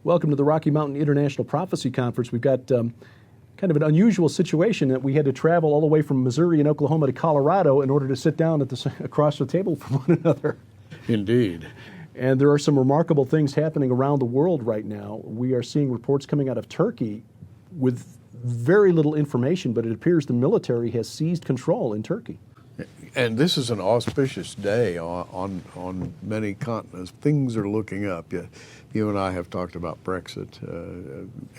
Welcome to the Rocky Mountain International Prophecy Conference. We've got kind of an unusual situation that we had to travel all the way from Missouri and Oklahoma to Colorado in order to sit down at across the table from one another. Indeed. And there are some remarkable things happening around the world right now. We are seeing reports coming out of Turkey with very little information, but it appears the military has seized control in Turkey. And this is an auspicious day on many continents. Things are looking up. You and I have talked about Brexit,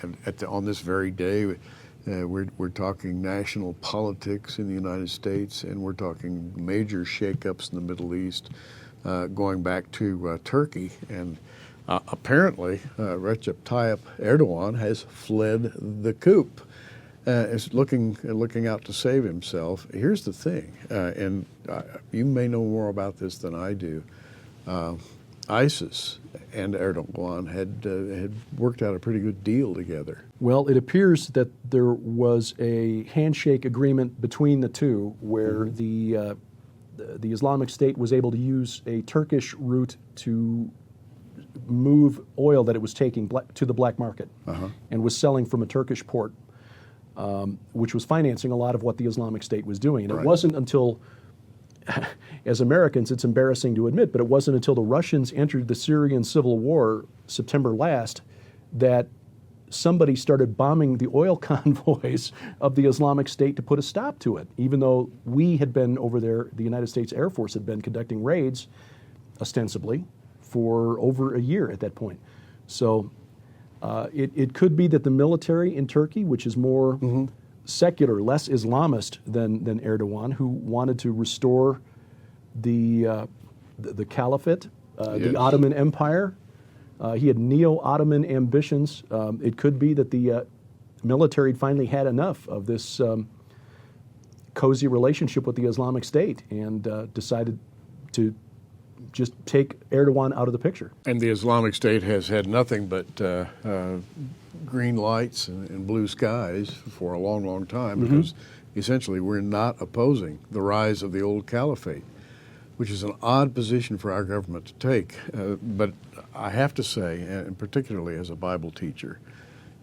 and on this very day, we're talking national politics in the United States, and we're talking major shakeups in the Middle East, going back to Turkey. And apparently, Recep Tayyip Erdogan has fled the coup. Is looking out to save himself. Here's the thing, and you may know more about this than I do. ISIS and Erdogan had worked out a pretty good deal together. Well, it appears that there was a handshake agreement between the two, where the Islamic State was able to use a Turkish route to move oil that it was taking to the black market, and was selling from a Turkish port. Which was financing a lot of what the Islamic State was doing. And it wasn't until, as Americans, it's embarrassing to admit, but it wasn't until the Russians entered the Syrian civil war September last that somebody started bombing the oil convoys of the Islamic State to put a stop to it, even though we had been over there, the United States Air Force had been conducting raids, ostensibly, for over a year at that point. So it could be that the military in Turkey, which is more secular, less Islamist than Erdogan, who wanted to restore the caliphate, the Ottoman Empire. He had neo-Ottoman ambitions. It could be that the military finally had enough of this cozy relationship with the Islamic State and decided to just take Erdogan out of the picture. And the Islamic State has had nothing but green lights and blue skies for a long, long time, because essentially we're not opposing the rise of the old caliphate, which is an odd position for our government to take. But I have to say, and particularly as a Bible teacher,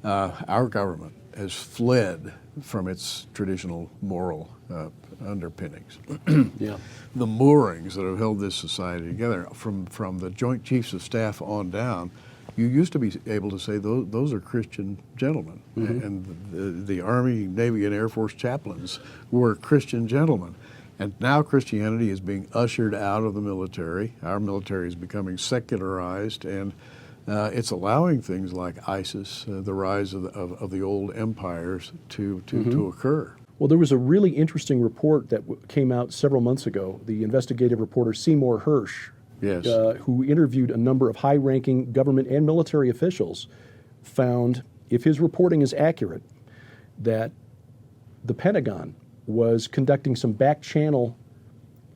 our government has fled from its traditional moral underpinnings. The moorings that have held this society together, from the Joint Chiefs of Staff on down, you used to be able to say those are Christian gentlemen, and the Army, Navy, and Air Force chaplains were Christian gentlemen. And now Christianity is being ushered out of the military. Our military is becoming secularized, and it's allowing things like ISIS, the rise of the old empires, to occur. Well, there was a really interesting report that came out several months ago. The investigative reporter Seymour Hersh, who interviewed a number of high-ranking government and military officials, found, if his reporting is accurate, that the Pentagon was conducting some back-channel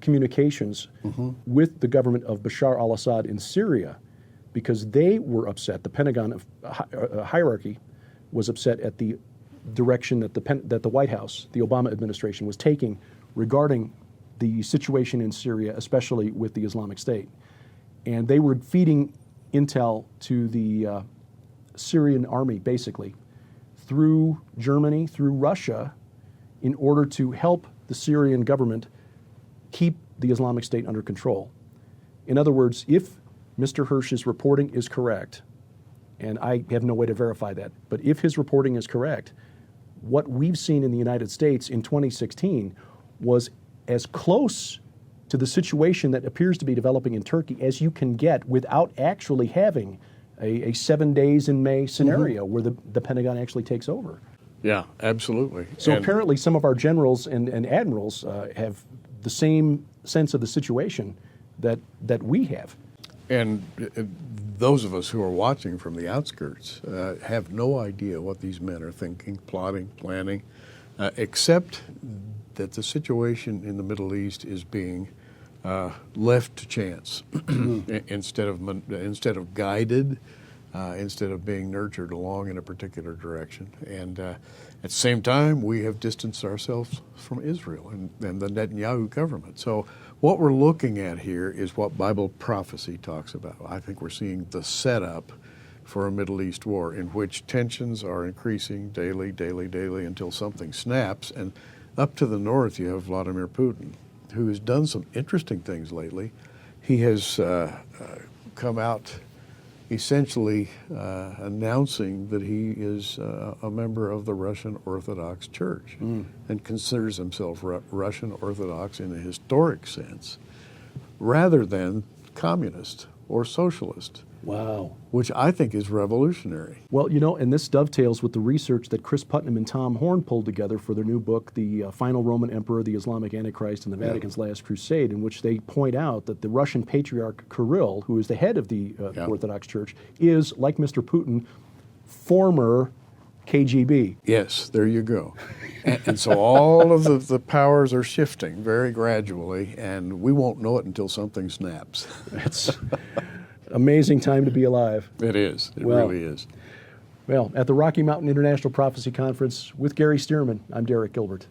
communications with the government of Bashar al-Assad in Syria, because they were upset. The Pentagon hierarchy was upset at the direction that the White House, the Obama administration, was taking regarding the situation in Syria, especially with the Islamic State. And they were feeding intel to the Syrian army, basically, through Germany, through Russia, in order to help the Syrian government keep the Islamic State under control. In other words, if Mr. Hersh's reporting is correct, and I have no way to verify that, but if his reporting is correct, what we've seen in the United States in 2016 was as close to the situation that appears to be developing in Turkey as you can get without actually having a 7 days in May scenario where the Pentagon actually takes over. Yeah, absolutely. So apparently some of our generals and admirals have the same sense of the situation that we have. And those of us who are watching from the outskirts have no idea what these men are thinking, plotting, planning, except that the situation in the Middle East is being left to chance instead of guided, instead of being nurtured along in a particular direction. And at the same time, we have distanced ourselves from Israel and the Netanyahu government. So what we're looking at here is what Bible prophecy talks about. I think we're seeing the setup for a Middle East war in which tensions are increasing daily, until something snaps. And up to the north, you have Vladimir Putin, who has done some interesting things lately. He has come out essentially announcing that he is a member of the Russian Orthodox Church and considers himself Russian Orthodox in a historic sense, rather than communist or socialist. Wow. Which I think is revolutionary. Well, and this dovetails with the research that Chris Putnam and Tom Horn pulled together for their new book, The Final Roman Emperor, the Islamic Antichrist, and the Vatican's Last Crusade, in which they point out that the Russian Patriarch Kirill, who is the head of the Orthodox Church, is, like Mr. Putin, former KGB. Yes, there you go. And so all of the powers are shifting very gradually, and we won't know it until something snaps. It's amazing time to be alive. It is. It really is. Well, at the Rocky Mountain International Prophecy Conference with Gary Stearman, I'm Derek Gilbert.